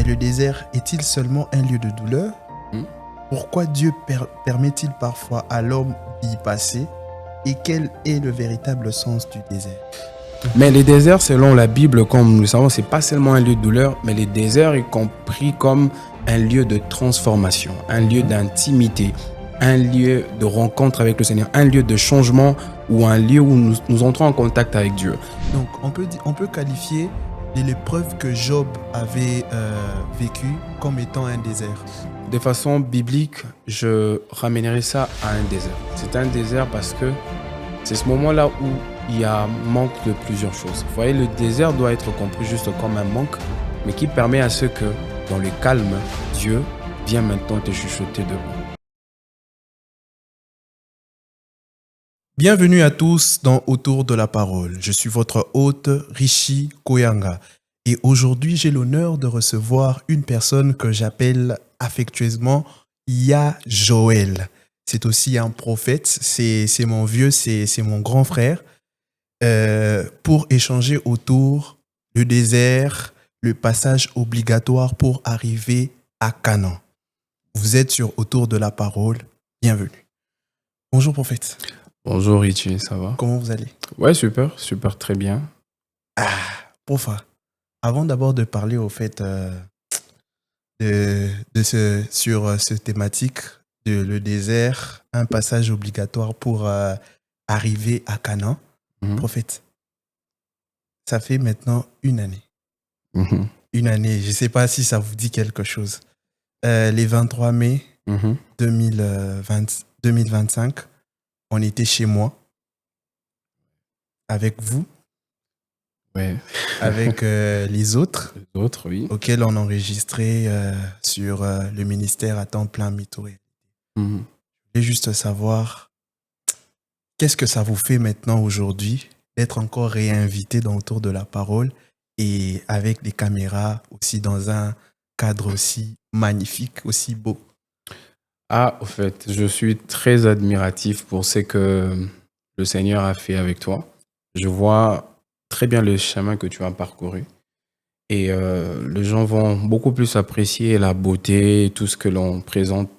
Mais le désert est-il seulement un lieu de douleur? Hmm. Pourquoi Dieu permet-il parfois à l'homme d'y passer? Et quel est le véritable sens du désert? Mais les déserts, selon la Bible, comme nous le savons, c'est pas seulement un lieu de douleur, mais les déserts est compris comme un lieu de transformation, un lieu d'intimité, un lieu de rencontre avec le Seigneur, un lieu de changement ou un lieu où nous entrons en contact avec Dieu. Donc, on peut qualifier l'épreuve que Job avait vécue comme étant un désert. De façon biblique, je ramènerai ça à un désert. C'est un désert parce que c'est ce moment-là où il y a manque de plusieurs choses. Vous voyez, le désert doit être compris juste comme un manque, mais qui permet à ce que, dans le calme, Dieu vient maintenant te chuchoter devant. Bienvenue à tous dans Autour de la parole. Je suis votre hôte, Rishi Koyanga. Et aujourd'hui, j'ai l'honneur de recevoir une personne que j'appelle affectueusement Ya Joël. C'est aussi un prophète, c'est mon vieux, c'est mon grand frère. Pour échanger autour du désert, le passage obligatoire pour arriver à Canaan. Vous êtes sur Autour de la parole. Bienvenue. Bonjour prophète. Bonjour Richie, ça va? Comment vous allez? Ouais, super, très bien. Profa, avant d'abord de parler au fait sur ce thématique de le désert, un passage obligatoire pour arriver à Canaan, prophète, ça fait maintenant une année. Une année, je ne sais pas si ça vous dit quelque chose. Les 23 mai 2025, on était chez moi, avec vous, ouais. avec les autres, Oui. auxquels on enregistrait sur le ministère à temps plein Mitouré. Je voulais juste savoir, qu'est-ce que ça vous fait maintenant aujourd'hui d'être encore réinvité dans Autour de la parole et avec des caméras aussi dans un cadre aussi magnifique, aussi beau? Au fait, je suis très admiratif pour ce que le Seigneur a fait avec toi. Je vois très bien le chemin que tu as parcouru. Et les gens vont beaucoup plus apprécier la beauté, tout ce que l'on présente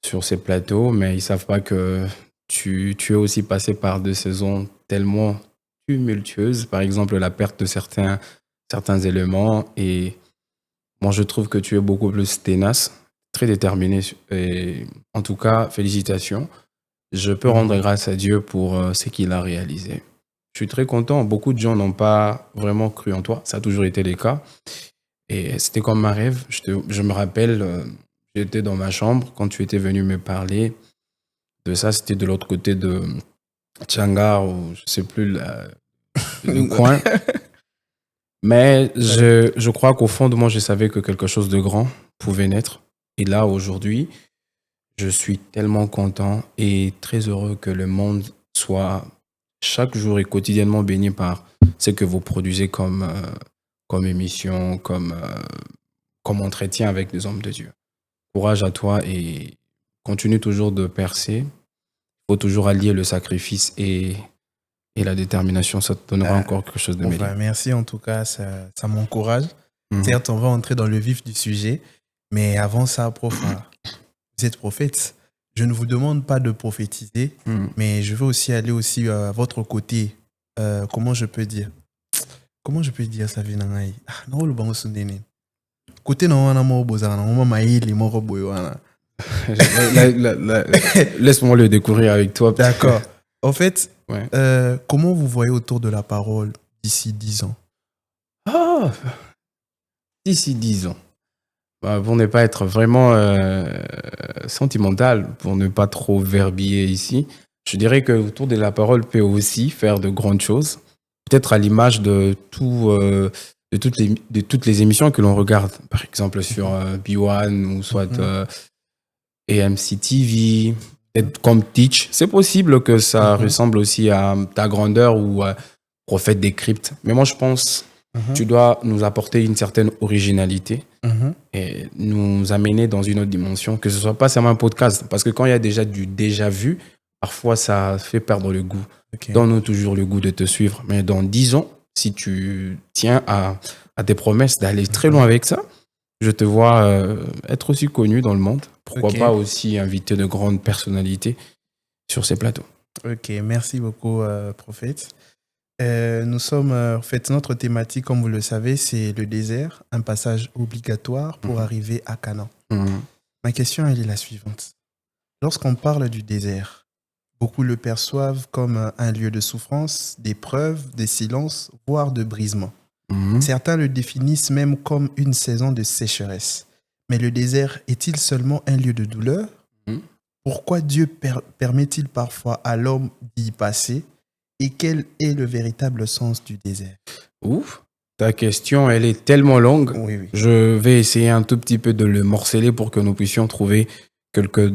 sur ces plateaux, mais ils ne savent pas que tu es aussi passé par des saisons tellement tumultueuses, par exemple la perte de certains éléments. Et moi, je trouve que tu es beaucoup plus ténace, très déterminé. Et en tout cas, félicitations. Je peux rendre grâce à Dieu pour ce qu'il a réalisé. Je suis très content. Beaucoup de gens n'ont pas vraiment cru en toi. Ça a toujours été le cas. Et c'était comme un rêve. Je me rappelle, j'étais dans ma chambre quand tu étais venu me parler de ça. C'était de l'autre côté de Tchangar ou je ne sais plus le coin. Mais je crois qu'au fond de moi, je savais que quelque chose de grand pouvait naître. Et là, aujourd'hui, je suis tellement content et très heureux que le monde soit chaque jour et quotidiennement baigné par ce que vous produisez comme émission, comme entretien avec des hommes de Dieu. Courage à toi et continue toujours de percer. Il faut toujours allier le sacrifice et la détermination. Ça te donnera encore quelque chose de meilleur. Merci en tout cas, ça m'encourage. Certes, on va entrer dans le vif du sujet, mais avant ça, prof, vous êtes prophète. Je ne vous demande pas de prophétiser, mais je veux aussi aller aussi à votre côté. Comment je peux dire ça vient non le bon sondene. Côté non on a mo bozana, on m'a maïli mo boyoana. Laisse-moi le découvrir avec toi. D'accord. En fait, ouais. Comment vous voyez Autour de la parole d'ici 10 ans? D'ici 10 ans. Pour ne pas être vraiment sentimental, pour ne pas trop verbiller ici, je dirais que Autour de la parole peut aussi faire de grandes choses. Peut-être à l'image de toutes les émissions que l'on regarde, par exemple sur B1 ou soit AMC TV, comme Teach. C'est possible que ça ressemble aussi à ta grandeur ou Prophète des Cryptes. Mais moi, je pense que tu dois nous apporter une certaine originalité et nous amener dans une autre dimension, que ce ne soit pas seulement un podcast. Parce que quand il y a déjà du déjà vu, parfois ça fait perdre le goût. Donne-nous toujours le goût de te suivre. Mais dans 10 ans, si tu tiens à tes promesses d'aller très loin avec ça, je te vois être aussi connu dans le monde. Pourquoi Ok. pas aussi inviter de grandes personnalités sur ces plateaux. Ok, merci beaucoup, prophète. Nous sommes, en fait, notre thématique, comme vous le savez, c'est le désert, un passage obligatoire pour arriver à Canaan. Mhm. Ma question, elle est la suivante. Lorsqu'on parle du désert, beaucoup le perçoivent comme un lieu de souffrance, d'épreuve, de silence, voire de brisement. Mhm. Certains le définissent même comme une saison de sécheresse. Mais le désert est-il seulement un lieu de douleur? Mhm. Pourquoi Dieu permet-il parfois à l'homme d'y passer? Et quel est le véritable sens du désert? Ouf, ta question, elle est tellement longue. Oui, oui. Je vais essayer un tout petit peu de le morceler pour que nous puissions trouver quelques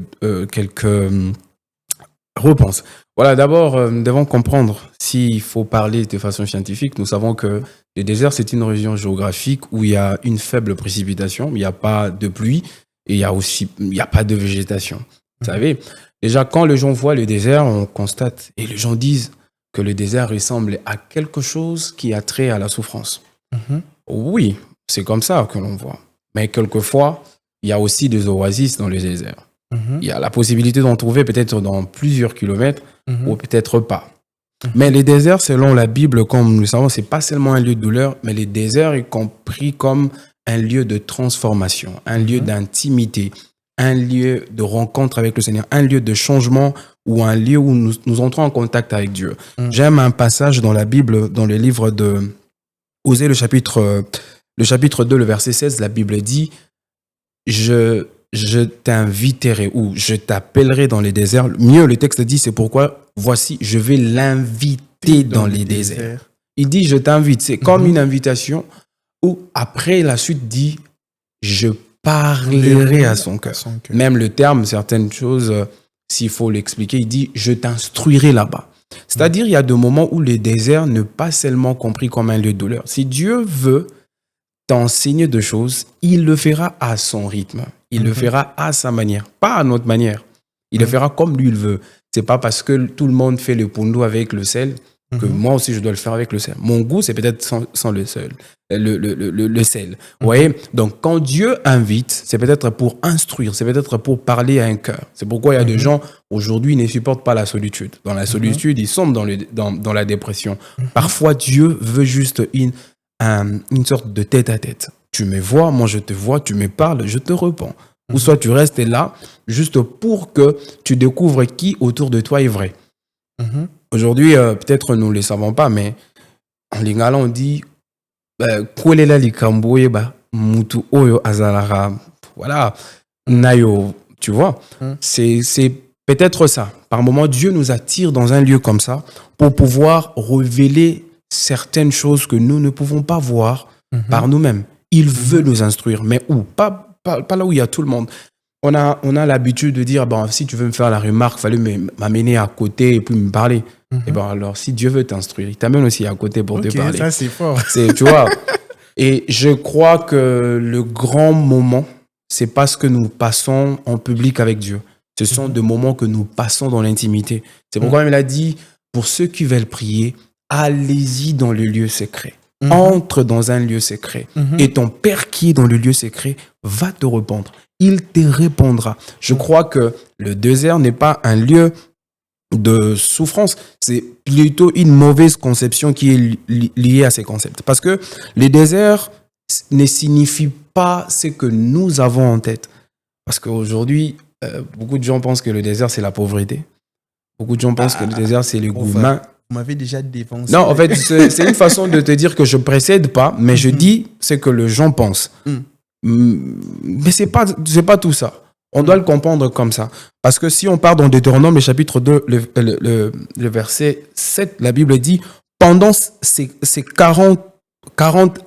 réponses. Voilà, d'abord, nous devons comprendre, s'il faut parler de façon scientifique, nous savons que le désert, c'est une région géographique où il y a une faible précipitation, il n'y a pas de pluie et il n'y a pas de végétation. Vous savez, déjà, quand les gens voient le désert, on constate et les gens disent que le désert ressemble à quelque chose qui a trait à la souffrance. Mhm. Oui, c'est comme ça que l'on voit. Mais quelquefois, il y a aussi des oasis dans le désert. Mhm. Il y a la possibilité d'en trouver peut-être dans plusieurs kilomètres Mhm. ou peut-être pas. Mais les déserts, selon la Bible, comme nous le savons, c'est pas seulement un lieu de douleur, mais les déserts est compris comme un lieu de transformation, un lieu d'intimité, un lieu de rencontre avec le Seigneur, un lieu de changement ou un lieu où nous entrons en contact avec Dieu. J'aime un passage dans la Bible, dans le livre de Osée, le chapitre 2, le verset 16, la Bible dit « Je t'inviterai ou je t'appellerai dans les déserts. » Mieux, le texte dit « C'est pourquoi, voici, je vais l'inviter dans les déserts. » Il dit « Je t'invite ». C'est comme une invitation où après la suite dit « Je parlerai à son cœur ». Même le terme, certaines choses, s'il faut l'expliquer, il dit « Je t'instruirai là-bas ». C'est-à-dire, il y a des moments où le désert n'est pas seulement compris comme un lieu de douleur. Si Dieu veut t'enseigner de choses, il le fera à son rythme. Il le fera à sa manière, pas à notre manière. Il le fera comme lui il veut. C'est pas parce que tout le monde fait le poundou avec le sel que moi aussi je dois le faire avec le sel. Mon goût, c'est peut-être sans le sel. Le sel. Vous voyez? Donc, quand Dieu invite, c'est peut-être pour instruire, c'est peut-être pour parler à un cœur. C'est pourquoi il y a des gens, aujourd'hui, ne supportent pas la solitude. Dans la solitude, ils sont dans la dépression. Parfois, Dieu veut juste une sorte de tête-à-tête. Tu me vois, moi je te vois, tu me parles, je te réponds. Ou soit tu restes là, juste pour que tu découvres qui autour de toi est vrai. Aujourd'hui, peut-être nous ne le savons pas, mais en lingala, on dit Kolela likambo yeba mutu oyo azalara. Voilà, nayo, tu vois. C'est peut-être ça. Par moment, Dieu nous attire dans un lieu comme ça pour pouvoir révéler certaines choses que nous ne pouvons pas voir par nous-mêmes. Il veut nous instruire, mais où? Pas là où il y a tout le monde. On a l'habitude de dire, bon, si tu veux me faire la remarque, il fallait m'amener à côté et puis me parler. Et ben alors, si Dieu veut t'instruire, il t'amène aussi à côté pour te parler. Ça, c'est fort. Tu vois. Et je crois que le grand moment, c'est pas ce que nous passons en public avec Dieu. Ce sont des moments que nous passons dans l'intimité. C'est pourquoi il a dit, pour ceux qui veulent prier, allez-y dans le lieu secret. Entre dans un lieu secret. Et ton Père qui est dans le lieu secret va te répondre. Il te répondra. Je crois que le désert n'est pas un lieu de souffrance. C'est plutôt une mauvaise conception qui est liée à ces concepts. Parce que le désert ne signifie pas ce que nous avons en tête. Parce qu'aujourd'hui, beaucoup de gens pensent que le désert, c'est la pauvreté. Beaucoup de gens pensent que le désert, c'est le gourmand. Vous m'avez déjà dévancé. Non, en fait, c'est une façon de te dire que je précède pas, mais je dis ce que les gens pensent. Mais c'est pas tout ça. On doit le comprendre comme ça. Parce que si on part dans Deutéronome, le chapitre 2, le verset 7, la Bible dit, pendant ces 40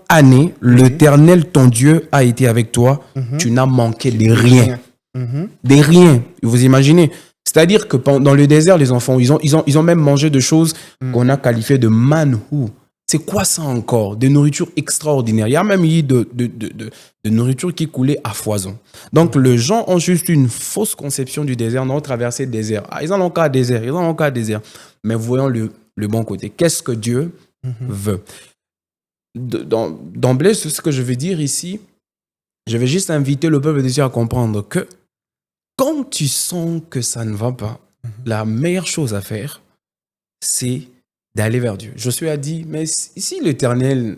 années, l'Éternel, ton Dieu, a été avec toi. Tu n'as manqué de rien. De rien. Vous imaginez? C'est-à-dire que dans le désert, les enfants, ils ont même mangé de choses qu'on a qualifiées de manhou. C'est quoi ça encore? Des nourritures extraordinaires. Il y a même eu de nourriture qui coulait à foison. Donc, les gens ont juste une fausse conception du désert. On a traversé le désert. Ah, ils en ont qu'à désert. Ils en ont qu'à désert. Mais voyons le bon côté. Qu'est-ce que Dieu veut? D'emblée, ce que je veux dire ici, Je vais juste inviter le peuple de Dieu à comprendre que quand tu sens que ça ne va pas, la meilleure chose à faire, c'est d'aller vers Dieu. Josué a dit, mais si l'Éternel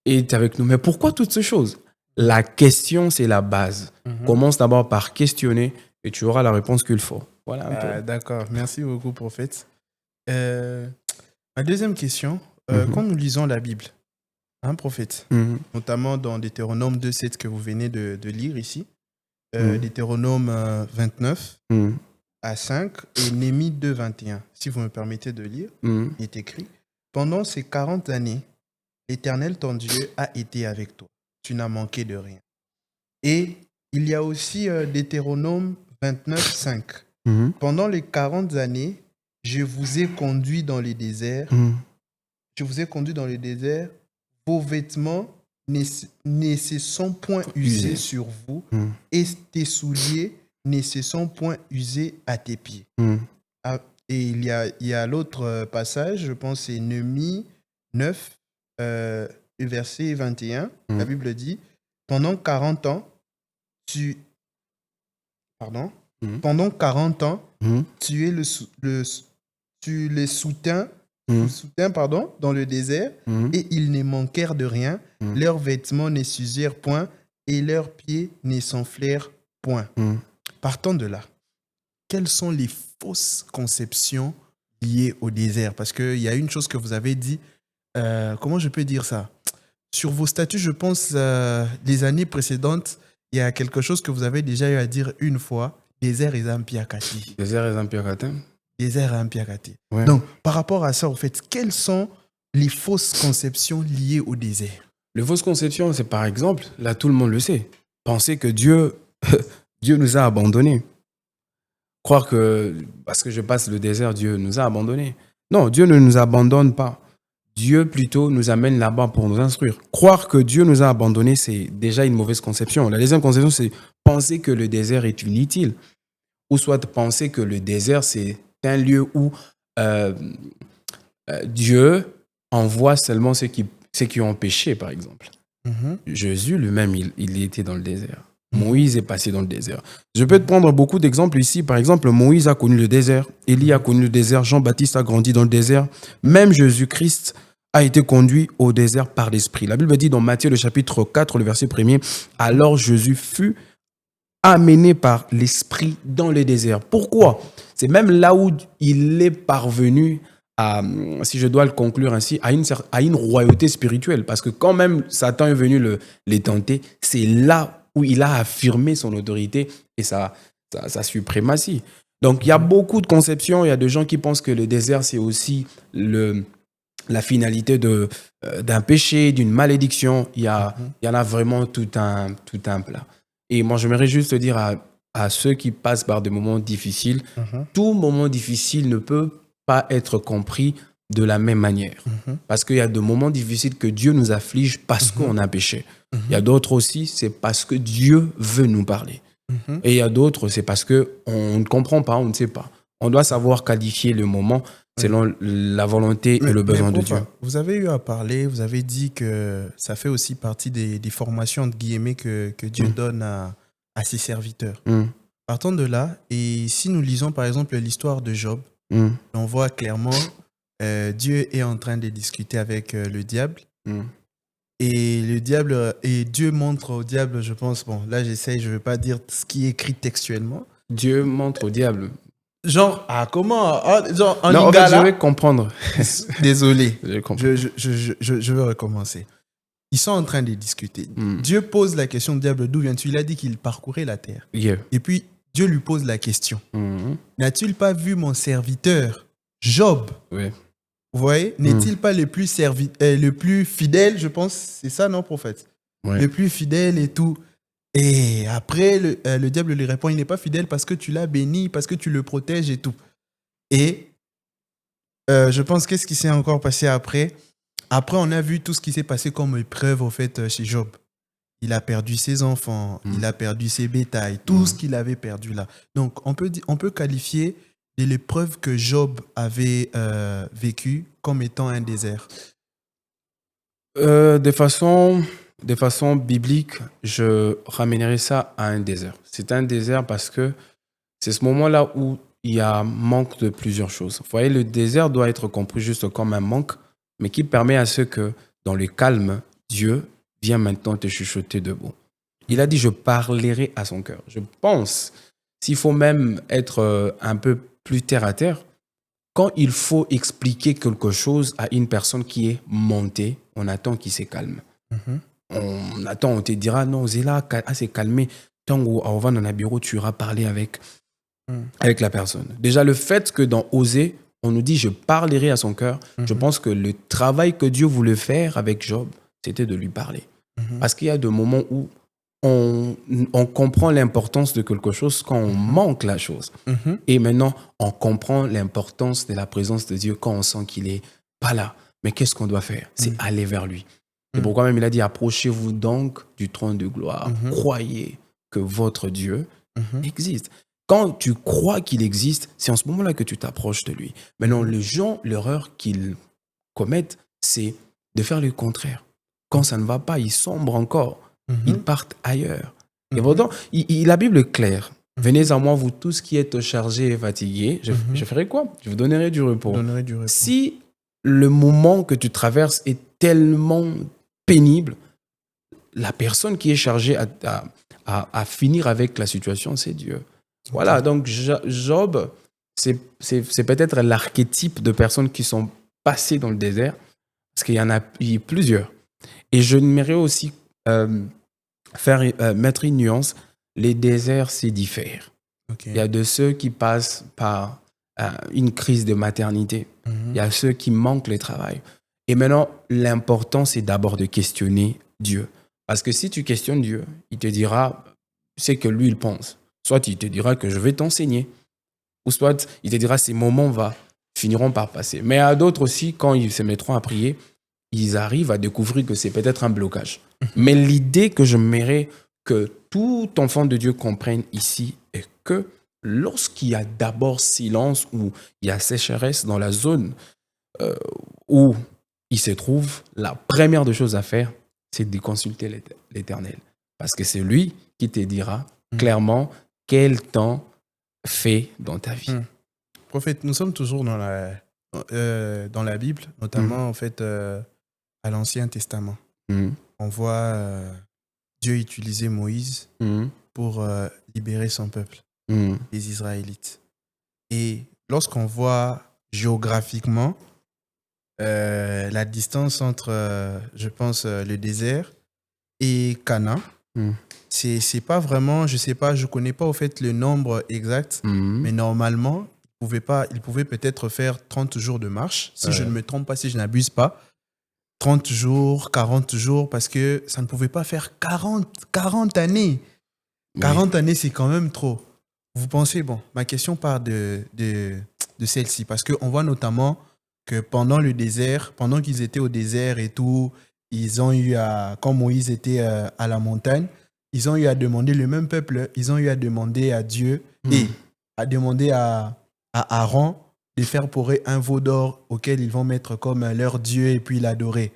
est avec nous, mais pourquoi toutes ces choses? La question, c'est la base. Commence d'abord par questionner et tu auras la réponse qu'il faut. Voilà un peu. D'accord, merci beaucoup, prophète. Ma deuxième question, quand nous lisons la Bible, hein, prophète, notamment dans Deutéronome 2,7 que vous venez de lire ici, Deutéronome 29 à 5 et Néhémie 2,21, si vous me permettez de lire, il est écrit « Pendant ces 40 années, l'Éternel, ton Dieu, a été avec toi. Tu n'as manqué de rien. » Et il y a aussi Deutéronome 29, 5. Pendant les 40 années, je vous ai conduit dans les déserts. Je vous ai conduit dans les déserts. Vos vêtements ne se sont point usés sur vous et tes souliers ne se sont point usés à tes pieds. Et il y a l'autre passage, je pense c'est Néhémie 9, verset 21. La Bible dit, pendant 40 ans, pendant 40 ans, tu les soutiens dans le désert et ils ne manquèrent de rien. Leurs vêtements ne s'usèrent point et leurs pieds ne s'enflèrent point. Partant de là, quelles sont les fausses conceptions liées au désert? Parce qu'il y a une chose que vous avez dit, comment je peux dire ça? Sur vos statuts, je pense, les années précédentes, il y a quelque chose que vous avez déjà eu à dire une fois, désert et Zampiakati. Désert et Zampiakati. Désert et Zampiakati. Ouais. Donc, par rapport à ça, en fait, quelles sont les fausses conceptions liées au désert? Les fausses conceptions, c'est par exemple, là tout le monde le sait, penser que Dieu nous a abandonnés. Croire que parce que je passe le désert, Dieu nous a abandonnés. Non, Dieu ne nous abandonne pas. Dieu plutôt nous amène là-bas pour nous instruire. Croire que Dieu nous a abandonnés, c'est déjà une mauvaise conception. La deuxième conception, c'est penser que le désert est inutile. Ou soit penser que le désert, c'est un lieu où Dieu envoie seulement ceux qui ont péché, par exemple. Jésus lui-même, il était dans le désert. Moïse est passé dans le désert. Je peux te prendre beaucoup d'exemples ici. Par exemple, Moïse a connu le désert. Élie a connu le désert. Jean-Baptiste a grandi dans le désert. Même Jésus-Christ a été conduit au désert par l'Esprit. La Bible dit dans Matthieu, le chapitre 4, le verset 1er, « Alors Jésus fut amené par l'Esprit dans le désert. » Pourquoi? C'est même là où il est parvenu à, si je dois le conclure ainsi, à une royauté spirituelle. Parce que quand même Satan est venu les tenter, c'est là où il a affirmé son autorité et sa suprématie. Donc, il y a beaucoup de conceptions. Il y a des gens qui pensent que le désert, c'est aussi la finalité d'un péché, d'une malédiction. Il y en a vraiment tout un plat. Et moi, j'aimerais juste dire à ceux qui passent par des moments difficiles, tout moment difficile ne peut pas être compris de la même manière. Parce qu'il y a des moments difficiles que Dieu nous afflige parce qu'on a péché. Il y a d'autres aussi, c'est parce que Dieu veut nous parler. Et il y a d'autres, c'est parce qu'on ne comprend pas, on ne sait pas. On doit savoir qualifier le moment selon la volonté et le besoin de Dieu. Vous avez eu à parler, vous avez dit que ça fait aussi partie des formations entre guillemets que Dieu donne à ses serviteurs. Partant de là, et si nous lisons par exemple l'histoire de Job, on voit clairement Dieu est en train de discuter avec le diable. Et Dieu montre au diable, je pense, bon, là j'essaye, je ne veux pas dire ce qui est écrit textuellement. Dieu montre au diable. Genre, comment genre, en non, lingala, en fait, je vais comprendre. Désolé, je veux recommencer. Ils sont en train de discuter. Dieu pose la question au diable, d'où viens-tu? Il a dit qu'il parcourait la terre. Et puis, Dieu lui pose la question. N'as-tu pas vu mon serviteur, Job? Oui. Vous voyez, n'est-il pas le plus fidèle, je pense, c'est ça, non, prophète? Le plus fidèle et tout. Et après, le diable lui répond, il n'est pas fidèle parce que tu l'as béni, parce que tu le protèges et tout. Et je pense, qu'est-ce qui s'est encore passé après? Après, on a vu tout ce qui s'est passé comme épreuve, au fait, chez Job. Il a perdu ses enfants, il a perdu ses bétails, tout ce qu'il avait perdu là. Donc, on peut qualifier de l'épreuve que Job avait vécue comme étant un désert. De façon De façon biblique, je ramènerai ça à un désert. C'est un désert parce que c'est ce moment-là où il y a manque de plusieurs choses. Vous voyez, le désert doit être compris juste comme un manque, mais qui permet à ce que, dans le calme, Dieu vient maintenant te chuchoter debout. Il a dit, je parlerai à son cœur. Je pense, s'il faut même être un peu plus terre à terre, quand il faut expliquer quelque chose à une personne qui est montée, on attend qu'il se calme. Mhm. On attend, on te dira, non, Zéla, c'est calmé. Tant qu'on va dans un bureau, tu iras parler avec la personne. Déjà, le fait que dans Osée, on nous dit, je parlerai à son cœur, je pense que le travail que Dieu voulait faire avec Job, c'était de lui parler. Parce qu'il y a des moments où on comprend l'importance de quelque chose quand on manque la chose. Et maintenant, on comprend l'importance de la présence de Dieu quand on sent qu'il n'est pas là. Mais qu'est-ce qu'on doit faire? C'est aller vers lui. C'est pourquoi même il a dit, approchez-vous donc du trône de gloire. Croyez que votre Dieu existe. Quand tu crois qu'il existe, c'est en ce moment-là que tu t'approches de lui. Maintenant, les gens, l'erreur qu'ils commettent, c'est de faire le contraire. Quand ça ne va pas, ils sombrent encore. Ils partent ailleurs. Et pourtant, la Bible est claire. Venez à moi, vous tous qui êtes chargés et fatigués. Je ferai quoi? Je vous donnerai du repos. Si le moment que tu traverses est tellement pénible, la personne qui est chargée à finir avec la situation, c'est Dieu. Voilà, donc Job, c'est peut-être l'archétype de personnes qui sont passées dans le désert, parce qu'il y en a plusieurs. Et je n'aimerais aussi mettre une nuance. Les déserts, c'est différent. Il y a de ceux qui passent par une crise de maternité. Il y a ceux qui manquent le travail. Et maintenant, l'important, c'est d'abord de questionner Dieu. Parce que si tu questionnes Dieu, il te dira ce que lui, il pense. Soit il te dira que je vais t'enseigner. Ou soit il te dira ces moments finiront par passer. Mais à d'autres aussi, quand ils se mettront à prier, ils arrivent à découvrir que c'est peut-être un blocage. Mais l'idée que je mérite que tout enfant de Dieu comprenne ici est que lorsqu'il y a d'abord silence ou il y a sécheresse dans la zone où il se trouve, la première des choses à faire, c'est de consulter l'Éternel. Parce que c'est lui qui te dira clairement quel temps fait dans ta vie. Prophète, nous sommes toujours dans la Bible, notamment en fait à l'Ancien Testament. On voit Dieu utiliser Moïse pour libérer son peuple, les Israélites. Et lorsqu'on voit géographiquement la distance entre, je pense, le désert et Canaan, c'est pas vraiment, je sais pas, je connais pas au fait le nombre exact, mais normalement, il pouvait peut-être faire 30 jours de marche, si je ne me trompe pas, si je n'abuse pas. 30 jours, 40 jours, parce que ça ne pouvait pas faire 40 années. 40 années, c'est quand même trop. Vous pensez, bon, ma question part de celle-ci, parce qu'on voit notamment que pendant le désert, pendant qu'ils étaient au désert et tout, ils ont eu quand Moïse était à la montagne, ils ont eu à demander, le même peuple, ils ont eu à demander à Dieu et à demander à Aaron de faire pour eux un veau d'or auquel ils vont mettre comme leur Dieu et puis l'adorer.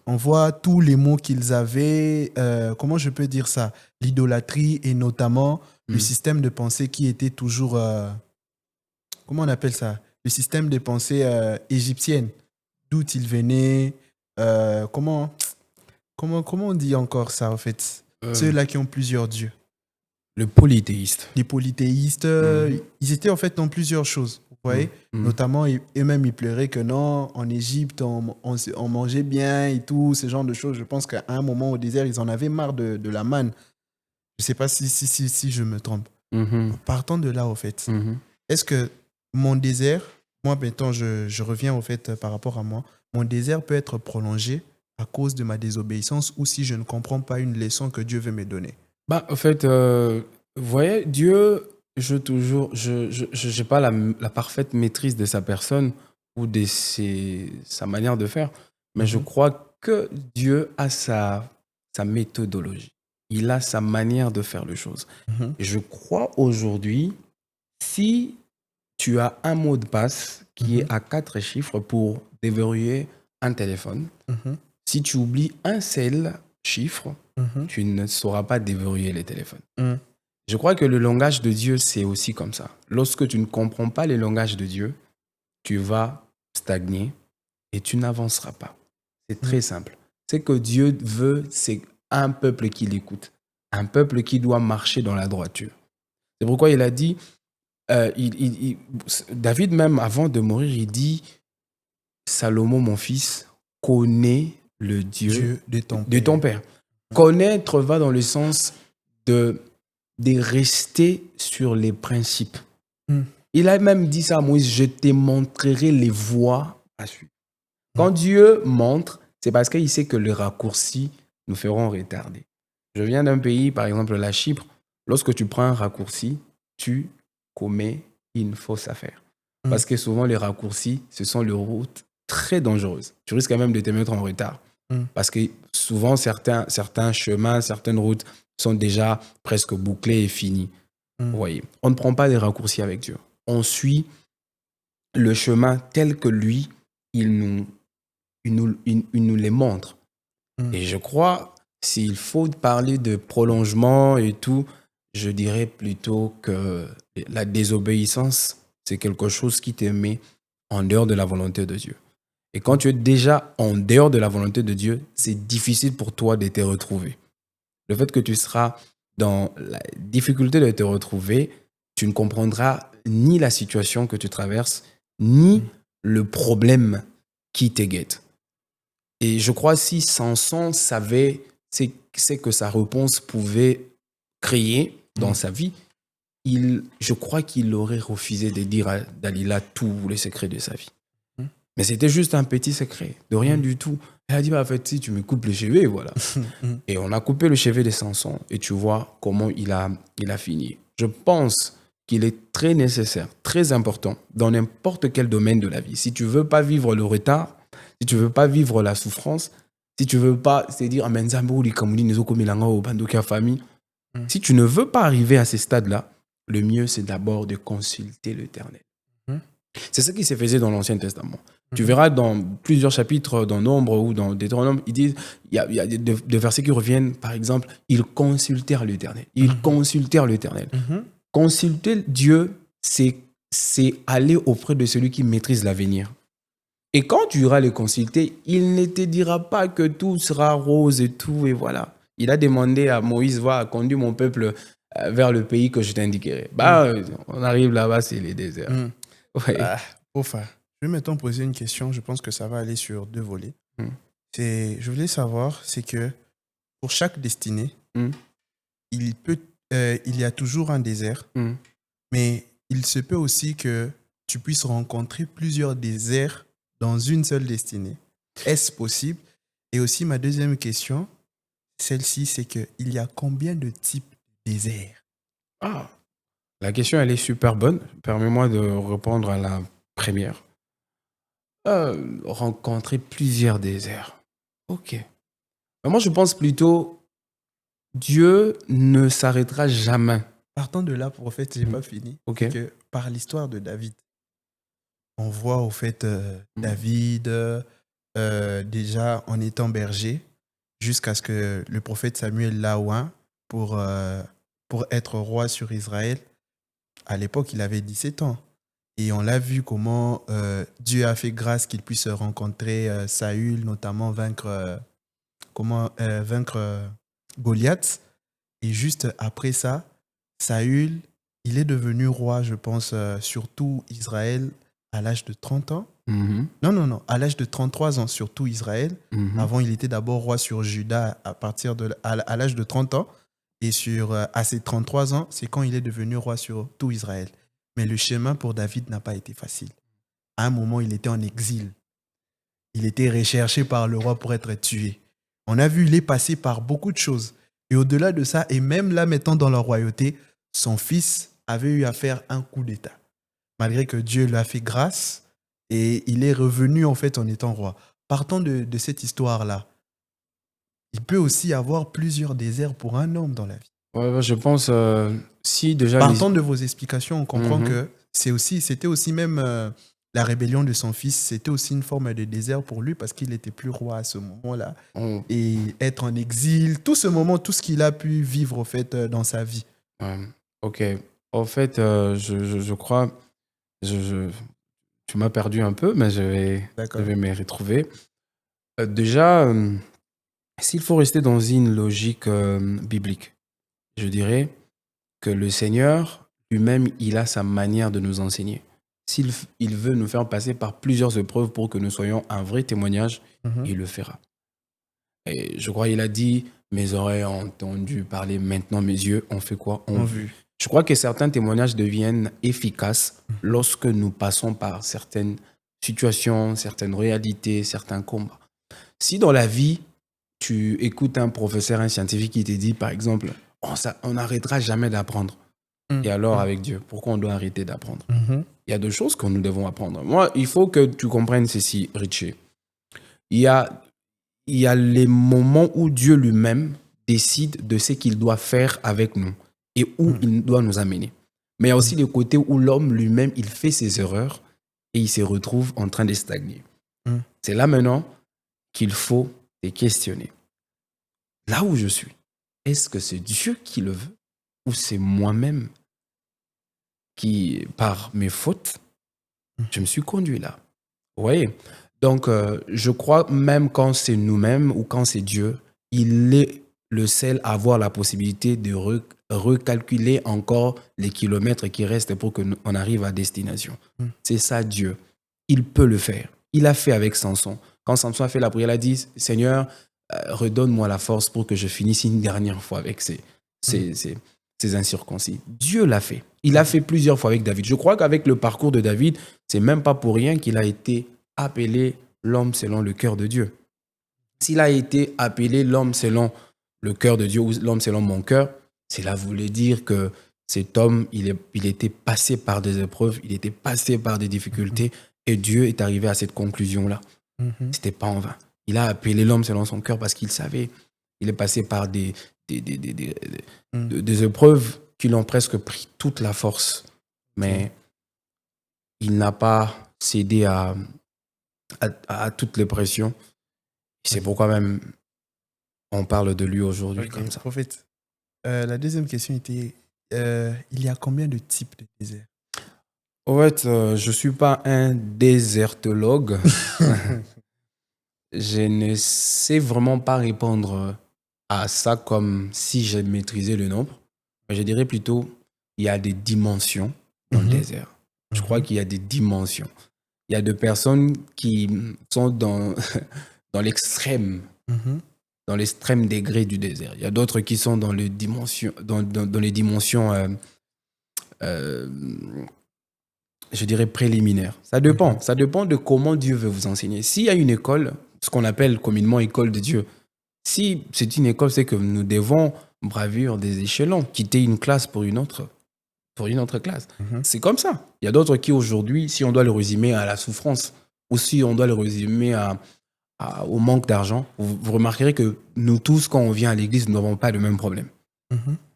On voit tous les mots qu'ils avaient, comment je peux dire ça, l'idolâtrie et notamment le système de pensée qui était toujours, comment on appelle ça, le système de pensée égyptienne, d'où ils venaient, comment on dit encore ça en fait, ceux-là qui ont plusieurs dieux. Le polythéiste. Les polythéistes, ils étaient en fait dans plusieurs choses. Vous voyez, notamment, eux-mêmes, ils pleuraient que non, en Égypte, on mangeait bien et tout, ce genre de choses. Je pense qu'à un moment au désert, ils en avaient marre de la manne. Je ne sais pas si je me trompe. Partant de là, au fait, est-ce que mon désert, moi, maintenant, je reviens au fait par rapport à moi, mon désert peut être prolongé à cause de ma désobéissance ou si je ne comprends pas une leçon que Dieu veut me donner? En fait, vous voyez, Dieu, je n'ai pas la parfaite maîtrise de sa personne ou de sa manière de faire, mais je crois que Dieu a sa méthodologie. Il a sa manière de faire les choses. Et je crois aujourd'hui, si tu as un mot de passe qui est à 4 chiffres pour déverrouiller un téléphone, si tu oublies un seul, chiffres, Mhm. tu ne sauras pas déverrouiller les téléphones. Mm. Je crois que le langage de Dieu, c'est aussi comme ça. Lorsque tu ne comprends pas le langage de Dieu, tu vas stagner et tu n'avanceras pas. C'est très simple. Ce que Dieu veut, c'est un peuple qui l'écoute, un peuple qui doit marcher dans la droiture. C'est pourquoi il a dit, David même avant de mourir, il dit, Salomon, mon fils, connais le Dieu Dieu de de ton père. père. Connaître va dans le sens de rester sur les principes. Mm. Il a même dit ça à Moïse, je te montrerai les voies à suivre. Quand Dieu montre, c'est parce qu'il sait que les raccourcis nous feront retarder. Je viens d'un pays, par exemple la Chypre, lorsque tu prends un raccourci, tu commets une fausse affaire. Parce que souvent les raccourcis, ce sont les routes très dangereuses. Tu risques même de te mettre en retard. Parce que souvent certains chemins, certaines routes sont déjà presque bouclées et finies. Vous voyez, on ne prend pas des raccourcis avec Dieu. On suit le chemin tel que lui, il nous les montre. Et je crois, s'il faut parler de prolongement et tout, je dirais plutôt que la désobéissance, c'est quelque chose qui te met en dehors de la volonté de Dieu. Et quand tu es déjà en dehors de la volonté de Dieu, c'est difficile pour toi de te retrouver. Le fait que tu seras dans la difficulté de te retrouver, tu ne comprendras ni la situation que tu traverses, ni le problème qui te guette. Et je crois si Samson savait c'est que sa réponse pouvait créer dans sa vie, je crois qu'il aurait refusé de dire à Dalila tous les secrets de sa vie. Mais c'était juste un petit secret, de rien du tout. Elle a dit, bah, en fait, si tu me coupes le chevet, voilà. Et on a coupé le chevet de Samson et tu vois comment il a fini. Je pense qu'il est très nécessaire, très important dans n'importe quel domaine de la vie. Si tu ne veux pas vivre le retard, si tu ne veux pas vivre la souffrance, si tu ne veux pas se dire, si tu ne veux pas arriver à ces stades-là, le mieux, c'est d'abord de consulter l'Éternel. C'est ce qui se faisait dans l'Ancien Testament. Tu verras dans plusieurs chapitres, dans Nombre ou dans Deutéronome, il y a des versets qui reviennent, par exemple, ils consultèrent l'Éternel. Ils consultèrent l'Éternel. Consulter Dieu, c'est aller auprès de celui qui maîtrise l'avenir. Et quand tu iras le consulter, il ne te dira pas que tout sera rose et tout, et voilà. Il a demandé à Moïse, va, conduire mon peuple vers le pays que je t'indiquerai. On arrive là-bas, c'est les déserts. Ouais. Enfin, je vais maintenant poser une question. Je pense que ça va aller sur deux volets. Je voulais savoir, c'est que pour chaque destinée, il y a toujours un désert, mais il se peut aussi que tu puisses rencontrer plusieurs déserts dans une seule destinée. Est-ce possible? Et aussi, ma deuxième question, celle-ci, c'est qu'il y a combien de types de déserts? La question, elle est super bonne. Permets-moi de répondre à la première. Rencontrer plusieurs déserts. Ok. Mais moi, je pense plutôt, Dieu ne s'arrêtera jamais. Partant de là, prophète, j'ai pas fini. Ok. Que par l'histoire de David, on voit au fait David déjà en étant berger jusqu'à ce que le prophète Samuel l'oint pour être roi sur Israël. À l'époque, il avait 17 ans. Et on l'a vu comment Dieu a fait grâce qu'il puisse rencontrer Saül, notamment vaincre Goliath. Et juste après ça, Saül, il est devenu roi, je pense, sur tout Israël à l'âge de 30 ans. Non, à l'âge de 33 ans sur tout Israël. Avant, il était d'abord roi sur Juda à l'âge de 30 ans. Et à ses 33 ans, c'est quand il est devenu roi sur tout Israël. Mais le chemin pour David n'a pas été facile. À un moment, il était en exil. Il était recherché par le roi pour être tué. On a vu, il est passé par beaucoup de choses. Et au-delà de ça, et même là, mettant dans la royauté, son fils avait eu à faire un coup d'État. Malgré que Dieu lui a fait grâce, et il est revenu en fait en étant roi. Partant de cette histoire-là, il peut aussi y avoir plusieurs déserts pour un homme dans la vie. Ouais, je pense, si déjà... Partant de vos explications, on comprend que c'était aussi même la rébellion de son fils, c'était aussi une forme de désert pour lui parce qu'il n'était plus roi à ce moment-là. On- Et être en exil, tout ce moment, tout ce qu'il a pu vivre, au fait, dans sa vie. ouais. Ok. En fait, je crois, je, je- tu m'as perdu un peu, mais je D'accord. vais me retrouver. Déjà, s'il faut rester dans une logique biblique, je dirais que le Seigneur lui-même, il a sa manière de nous enseigner. Il veut nous faire passer par plusieurs épreuves pour que nous soyons un vrai témoignage, Mhm. il le fera. Et je crois qu'il a dit, mes oreilles ont entendu parler, maintenant mes yeux ont fait quoi? Ont En vu. vue. Je crois que certains témoignages deviennent efficaces lorsque nous passons par certaines situations, certaines réalités, certains combats. Si dans la vie, tu écoutes un professeur, un scientifique qui te dit, par exemple, on n'arrêtera jamais d'apprendre. Et alors, avec Dieu, pourquoi on doit arrêter d'apprendre? Mhm. Il y a deux choses que nous devons apprendre. Moi, il faut que tu comprennes ceci, Richie. Il y a, il y a les moments où Dieu lui-même décide de ce qu'il doit faire avec nous et où il doit nous amener. Mais il y a aussi le côté où l'homme lui-même, il fait ses erreurs et il se retrouve en train de stagner. Mm. C'est là maintenant qu'il faut te questionner. Là où je suis, est-ce que c'est Dieu qui le veut ou c'est moi-même qui, par mes fautes, je me suis conduit là? Vous voyez? Donc, je crois même quand c'est nous-mêmes ou quand c'est Dieu, il est le seul à avoir la possibilité de recalculer encore les kilomètres qui restent pour qu'on arrive à destination. C'est ça Dieu. Il peut le faire. Il l'a fait avec Samson. Quand Samson a fait la prière, il a dit, Seigneur, redonne-moi la force pour que je finisse une dernière fois avec ces incirconcis. Dieu l'a fait. Il l'a fait plusieurs fois avec David. Je crois qu'avec le parcours de David, c'est même pas pour rien qu'il a été appelé l'homme selon le cœur de Dieu. S'il a été appelé l'homme selon le cœur de Dieu ou l'homme selon mon cœur, cela voulait dire que cet homme, il était passé par des épreuves, il était passé par des difficultés et Dieu est arrivé à cette conclusion-là. Mhm. C'était pas en vain. Il a appelé l'homme selon son cœur parce qu'il savait, il est passé par des épreuves qui l'ont presque pris toute la force. Mais il n'a pas cédé à toutes les pressions. C'est pourquoi même on parle de lui aujourd'hui Ok, comme ça. prophète. La deuxième question était, il y a combien de types de déserts? En fait, je ne suis pas un désertologue. Je ne sais vraiment pas répondre à ça comme si je maîtrisais le nombre. Mais je dirais plutôt, il y a des dimensions dans le désert. Je crois qu'il y a des dimensions. Il y a des personnes qui sont dans l'extrême, dans l'extrême degré du désert. Il y a d'autres qui sont dans les dimensions, dans les dimensions je dirais préliminaires. Ça dépend. Ça dépend de comment Dieu veut vous enseigner. S'il y a une école, ce qu'on appelle communément école de Dieu, si c'est une école, c'est que nous devons bravir des échelons, quitter une classe pour une autre classe. C'est comme ça. Il y a d'autres qui aujourd'hui, si on doit le résumer à la souffrance, ou si on doit le résumer au manque d'argent, vous remarquerez que nous tous, quand on vient à l'église, nous n'avons pas le même problème.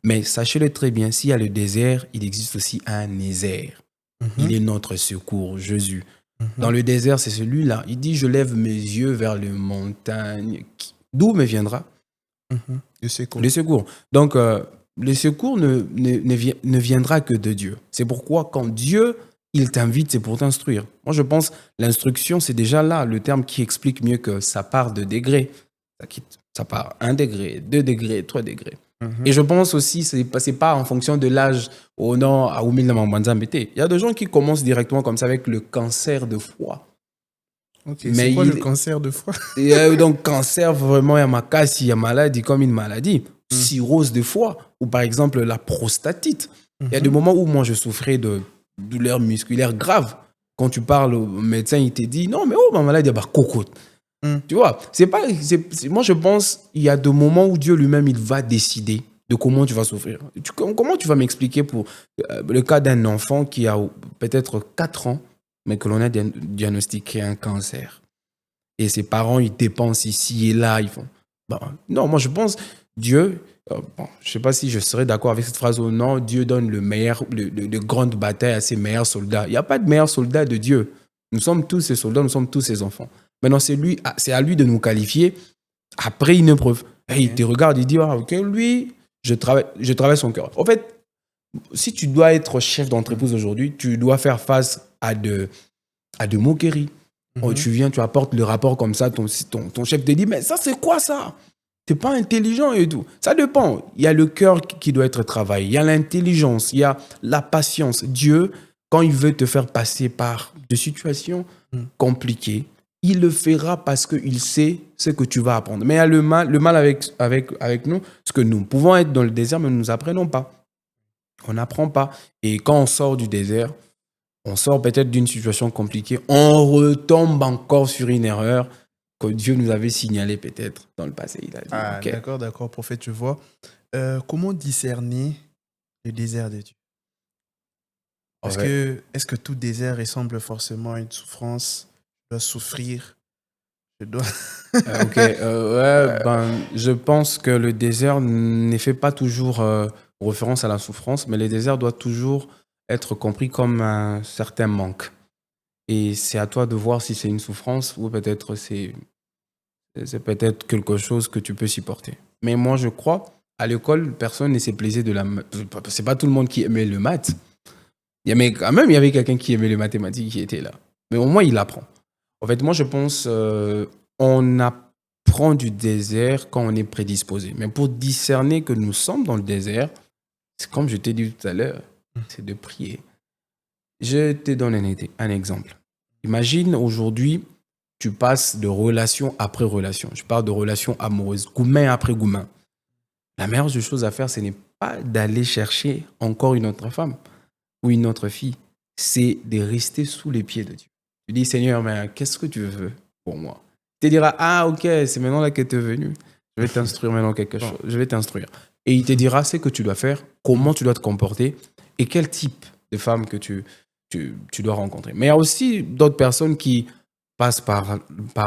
Mais sachez-le très bien, s'il y a le désert, il existe aussi un Ézer. Il est notre secours, Jésus. Dans le désert, c'est celui-là. Il dit, je lève mes yeux vers les montagnes. D'où me viendra Le secours. le secours. Donc, le secours ne viendra que de Dieu. C'est pourquoi quand Dieu, il t'invite, c'est pour t'instruire. Moi, je pense l'instruction, c'est déjà là, le terme qui explique mieux que ça part de degrés. Ça part 1 degré, 2 degrés, 3 degrés. Et je pense aussi, c'est pas en fonction de l'âge. Oh non, à Oumil il y a des gens qui commencent directement comme ça avec le cancer de foie. Ok, Mais c'est quoi le cancer de foie? Et donc, cancer, vraiment, il y a ma casse, il y a maladie comme une maladie. Cirrhose de foie, ou par exemple la prostatite. Il y a des moments où moi, je souffrais de douleurs musculaires graves. Quand tu parles au médecin, il te dit, non, mais oh, ma maladie, bah, cocotte. Tu vois, moi, je pense il y a des moments où Dieu lui-même, il va décider de comment tu vas souffrir. Comment tu vas m'expliquer pour le cas d'un enfant qui a peut-être 4 ans, mais que l'on a diagnostiqué un cancer. Et ses parents, ils dépensent ici et là. Ils font... non, moi, je pense, Dieu, je ne sais pas si je serais d'accord avec cette phrase ou non, Dieu donne le meilleur, de grandes batailles à ses meilleurs soldats. Il n'y a pas de meilleur soldat de Dieu. Nous sommes tous ses soldats, nous sommes tous ses enfants. Maintenant, c'est à lui de nous qualifier après une épreuve. Et il te regarde, il dit, ah, ok, lui, je travaille son cœur. En fait, si tu dois être chef d'entreprise aujourd'hui, tu dois faire face à de moqueries. Tu viens, tu apportes le rapport comme ça, ton chef te dit, mais ça, c'est quoi ça? Tu n'es pas intelligent et tout. Ça dépend. Il y a le cœur qui doit être travaillé. Il y a l'intelligence, il y a la patience. Dieu, quand il veut te faire passer par des situations compliquées, il le fera parce qu'il sait ce que tu vas apprendre. Mais il y a le mal avec nous, parce que nous pouvons être dans le désert, mais nous n'apprenons pas. On n'apprend pas. Et quand on sort du désert, on sort peut-être d'une situation compliquée, on retombe encore sur une erreur que Dieu nous avait signalée peut-être dans le passé. Il a dit, OK. D'accord, prophète, tu vois. Comment discerner le désert de Dieu? Est-ce que tout désert ressemble forcément à une souffrance? Je dois souffrir? Je pense que le désert ne fait pas toujours référence à la souffrance, mais le désert doit toujours être compris comme un certain manque. Et c'est à toi de voir si c'est une souffrance ou peut-être c'est peut-être quelque chose que tu peux supporter. Mais moi, je crois, à l'école, personne ne s'est plaisé de la maths. C'est pas tout le monde qui aimait le maths. Il y avait quelqu'un qui aimait les mathématiques qui était là. Mais au moins, il apprend. En fait, moi, je pense on apprend du désert quand on est prédisposé. Mais pour discerner que nous sommes dans le désert, c'est comme je t'ai dit tout à l'heure, c'est de prier. Je te donne un exemple. Imagine aujourd'hui, tu passes de relation après relation. Je parle de relation amoureuse, goumin après goumin. La meilleure des choses à faire, ce n'est pas d'aller chercher encore une autre femme ou une autre fille. C'est de rester sous les pieds de Dieu. Tu dis, Seigneur, mais qu'est-ce que tu veux pour moi? Il te dira, ah ok, c'est maintenant là que tu es venu. Je vais t'instruire maintenant quelque chose. Je vais t'instruire. Et il te dira ce que tu dois faire, comment tu dois te comporter et quel type de femme que tu dois rencontrer. Mais il y a aussi d'autres personnes qui passent par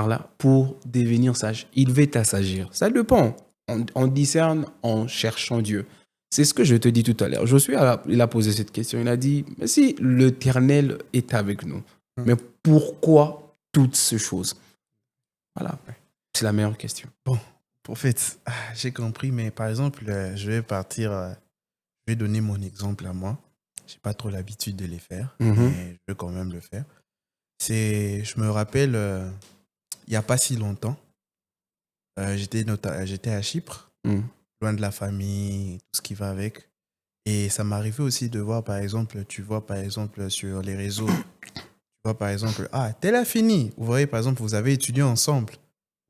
là pour devenir sages. Il veut t'assagir. Ça dépend. On discerne en cherchant Dieu. C'est ce que je te dis tout à l'heure. Josué, il a posé cette question. Il a dit, mais si l'Éternel est avec nous, mais pourquoi toutes ces choses? Voilà. C'est la meilleure question. Bon, prophète, j'ai compris, mais par exemple, je vais donner mon exemple à moi. Je n'ai pas trop l'habitude de les faire, mais je veux quand même le faire. Je me rappelle, il n'y a pas si longtemps, j'étais à Chypre, loin de la famille, tout ce qui va avec. Et ça m'arrivait aussi de voir, par exemple, sur les réseaux, tu vois, par exemple, tel a fini. Vous voyez, par exemple, vous avez étudié ensemble.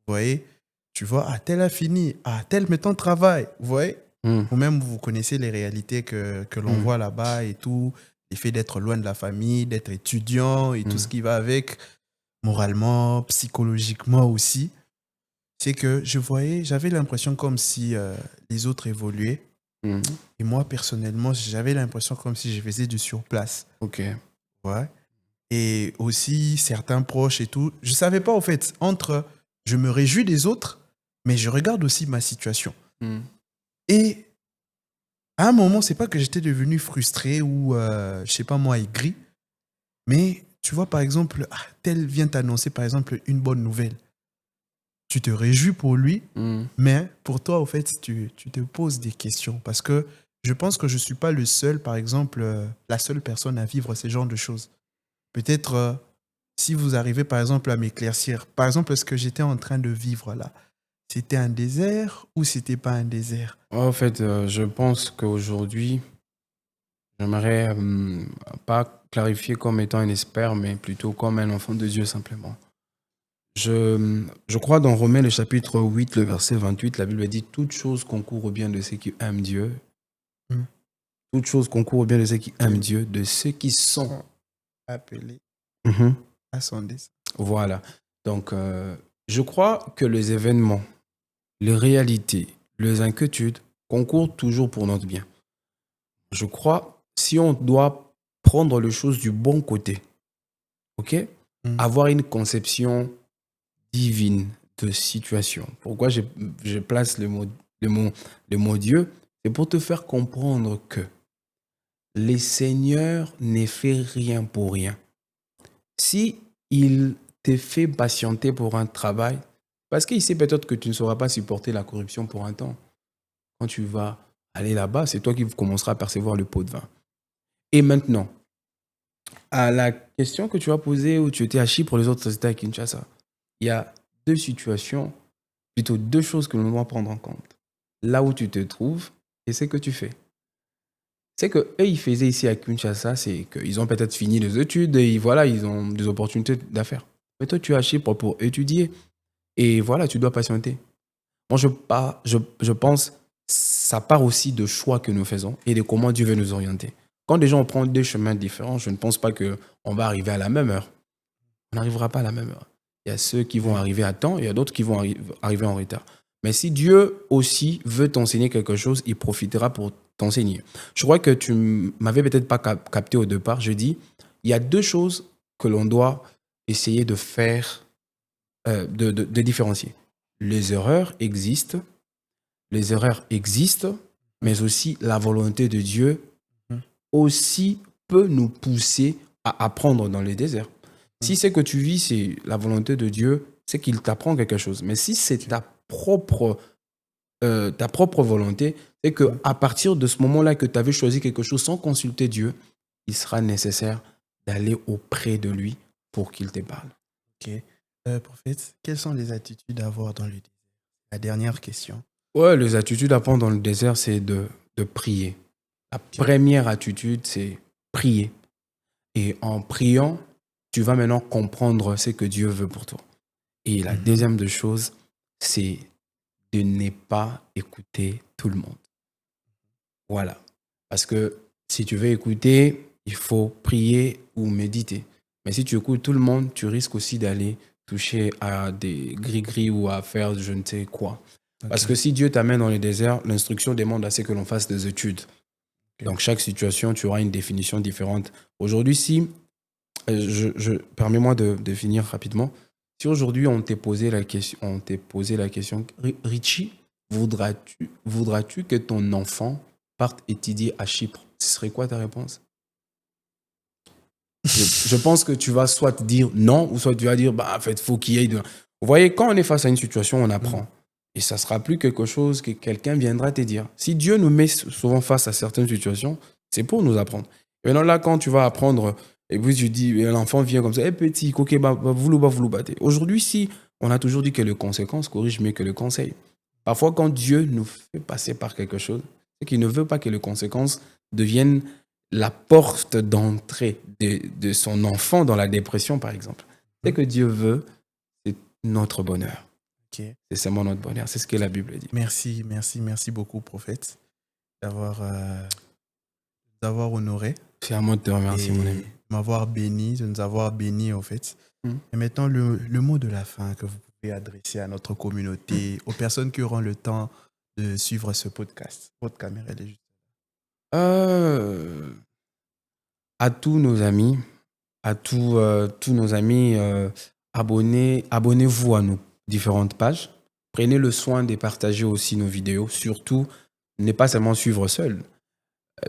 Vous voyez, tu vois, tel a fini. Tel maintenant travaille. Vous voyez, ou même vous connaissez les réalités que l'on voit là-bas et tout. L'effet d'être loin de la famille, d'être étudiant et tout ce qui va avec, moralement, psychologiquement aussi. C'est que j'avais l'impression comme si les autres évoluaient. Et moi, personnellement, j'avais l'impression comme si je faisais du surplace. Ok. Ouais. Et aussi, certains proches et tout. Je ne savais pas, en fait, je me réjouis des autres, mais je regarde aussi ma situation. Et à un moment, c'est pas que j'étais devenu frustré ou, je sais pas moi, aigri, mais tu vois, par exemple, tel vient t'annoncer, par exemple, une bonne nouvelle. Tu te réjouis pour lui, mais pour toi, au fait, tu te poses des questions. Parce que je pense que je ne suis pas le seul, par exemple, la seule personne à vivre ce genre de choses. Peut-être, si vous arrivez, par exemple, à m'éclaircir, par exemple, ce que j'étais en train de vivre là, c'était un désert ou c'était pas un désert? En fait, je pense qu'aujourd'hui, j'aimerais pas clarifier comme étant un expert, mais plutôt comme un enfant de Dieu simplement. Je crois dans Romains le chapitre 8, le verset 28, la Bible dit « Toute chose concourt au bien de ceux qui aiment Dieu. » Toute chose concourt au bien de ceux qui aiment Dieu, de ceux qui sont appelés à son dessein. Voilà. Donc, je crois que les événements, les réalités, les inquiétudes concourent toujours pour notre bien. Je crois, si on doit prendre les choses du bon côté, ok, avoir une conception divine de situation. Pourquoi je place le mot Dieu? C'est pour te faire comprendre que les seigneurs ne font rien pour rien. Si il te fait patienter pour un travail parce qu'il sait peut-être que tu ne sauras pas supporter la corruption pour un temps. Quand tu vas aller là-bas, c'est toi qui commenceras à percevoir le pot de vin. Et maintenant, à la question que tu as posée où tu étais à Chypre, les autres étaient à Kinshasa, il y a deux situations, plutôt deux choses que l'on doit prendre en compte. Là où tu te trouves et ce que tu fais. C'est que eux, ils faisaient ici à Kinshasa, c'est qu'ils ont peut-être fini les études et voilà, ils ont des opportunités d'affaires. Mais toi, tu es à Chypre pour étudier et voilà, tu dois patienter. Moi, je pense ça part aussi de choix que nous faisons et de comment Dieu veut nous orienter. Quand des gens prennent deux chemins différents, je ne pense pas qu'on va arriver à la même heure. On n'arrivera pas à la même heure. Il y a ceux qui vont arriver à temps et il y a d'autres qui vont arriver en retard. Mais si Dieu aussi veut t'enseigner quelque chose, il profitera pour t'enseigner. Je crois que tu m'avais peut-être pas capté au départ. Je dis, il y a deux choses que l'on doit essayer de faire, de différencier. Les erreurs existent, mais aussi la volonté de Dieu aussi peut nous pousser à apprendre dans le désert. Si ce que tu vis, c'est la volonté de Dieu, c'est qu'il t'apprend quelque chose. Mais si c'est ta propre volonté, c'est qu'à partir de ce moment-là que tu avais choisi quelque chose sans consulter Dieu, il sera nécessaire d'aller auprès de lui pour qu'il te parle. Ok. Prophète, quelles sont les attitudes à avoir dans le désert? La dernière question. Ouais, les attitudes à prendre dans le désert, c'est de prier. La première attitude, c'est prier. Et en priant, tu vas maintenant comprendre ce que Dieu veut pour toi. Et la deuxième des choses, c'est de ne pas écouter tout le monde. Voilà. Parce que si tu veux écouter, il faut prier ou méditer. Mais si tu écoutes tout le monde, tu risques aussi d'aller toucher à des gris-gris ou à faire je ne sais quoi. Okay. Parce que si Dieu t'amène dans le désert, l'instruction demande à ce que l'on fasse des études. Okay. Donc chaque situation, tu auras une définition différente. Aujourd'hui, si, permets-moi de finir rapidement. Si aujourd'hui on t'est posé la question, Richie, voudras-tu que ton enfant parte étudier à Chypre? Ce serait quoi ta réponse? Je pense que tu vas soit dire non, ou soit tu vas dire, en fait, faut qu'il y ait de... Vous voyez, quand on est face à une situation, on apprend. Et ça ne sera plus quelque chose que quelqu'un viendra te dire. Si Dieu nous met souvent face à certaines situations, c'est pour nous apprendre. Et maintenant, là, quand tu vas apprendre, et puis tu dis, l'enfant vient comme ça, petit, coquet, voulou baté. Aujourd'hui, si on a toujours dit que les conséquences corrigent mieux que le conseil. Parfois, quand Dieu nous fait passer par quelque chose, c'est qu'il ne veut pas que les conséquences deviennent la porte d'entrée de son enfant dans la dépression, par exemple. Ce que Dieu veut, c'est notre bonheur. Okay. C'est seulement notre bonheur. C'est ce que la Bible dit. Merci beaucoup, prophète, d'avoir honoré. C'est à moi de te remercier, mon ami. M'avoir béni, de nous avoir bénis, en fait. Et maintenant, le mot de la fin que vous pouvez adresser à notre communauté, aux personnes qui auront le temps de suivre ce podcast. Votre caméra, elle est juste à tous nos amis, tous nos amis, abonnez-vous à nos différentes pages. Prenez le soin de partager aussi nos vidéos. Surtout, ne pas seulement suivre seul.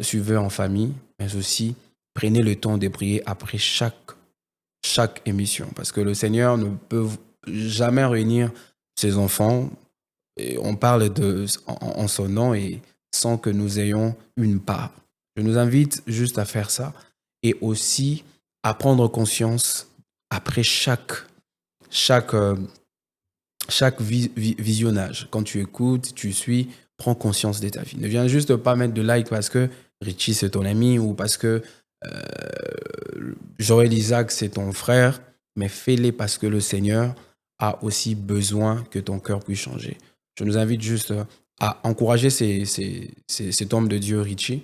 Suivez en famille, mais aussi prenez le temps de prier après chaque émission. Parce que le Seigneur ne peut jamais réunir ses enfants. Et on parle en son nom et sans que nous ayons une part. Je nous invite juste à faire ça et aussi à prendre conscience après chaque visionnage. Quand tu écoutes, tu suis, prends conscience de ta vie. Ne viens juste pas mettre de like parce que Richie c'est ton ami ou parce que Joël Isaac c'est ton frère, mais fais-les parce que le Seigneur a aussi besoin que ton cœur puisse changer. Je nous invite juste à encourager cet homme de Dieu, Richie,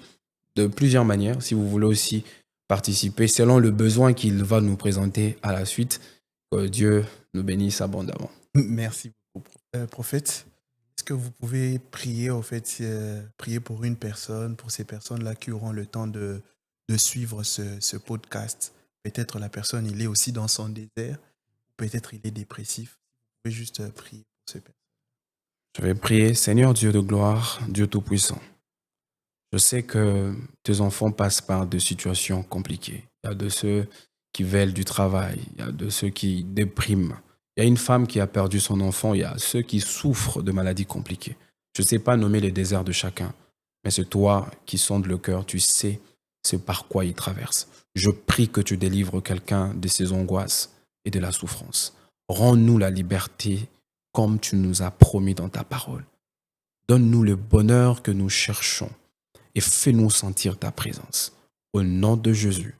de plusieurs manières. Si vous voulez aussi participer selon le besoin qu'il va nous présenter à la suite, que Dieu nous bénisse abondamment. Merci beaucoup, prophète. Est-ce que vous pouvez prier, en fait, prier pour une personne, pour ces personnes-là qui auront le temps de suivre ce podcast? Peut-être la personne, il est aussi dans son désert, peut-être il est dépressif. Vous pouvez juste prier pour ces personnes. Je vais prier. Seigneur Dieu de gloire, Dieu Tout-Puissant, je sais que tes enfants passent par des situations compliquées. Il y a de ceux qui veulent du travail, il y a de ceux qui dépriment. Il y a une femme qui a perdu son enfant, il y a ceux qui souffrent de maladies compliquées. Je ne sais pas nommer les déserts de chacun, mais c'est toi qui sondes le cœur, tu sais ce par quoi il traverse. Je prie que tu délivres quelqu'un de ses angoisses et de la souffrance. Rends-nous la liberté comme tu nous as promis dans ta parole. Donne-nous le bonheur que nous cherchons et fais-nous sentir ta présence. Au nom de Jésus,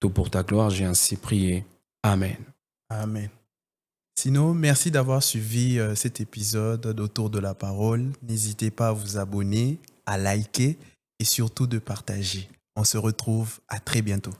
tout pour ta gloire, j'ai ainsi prié. Amen. Amen. Sinon, merci d'avoir suivi cet épisode d'Autour de la parole. N'hésitez pas à vous abonner, à liker et surtout de partager. On se retrouve à très bientôt.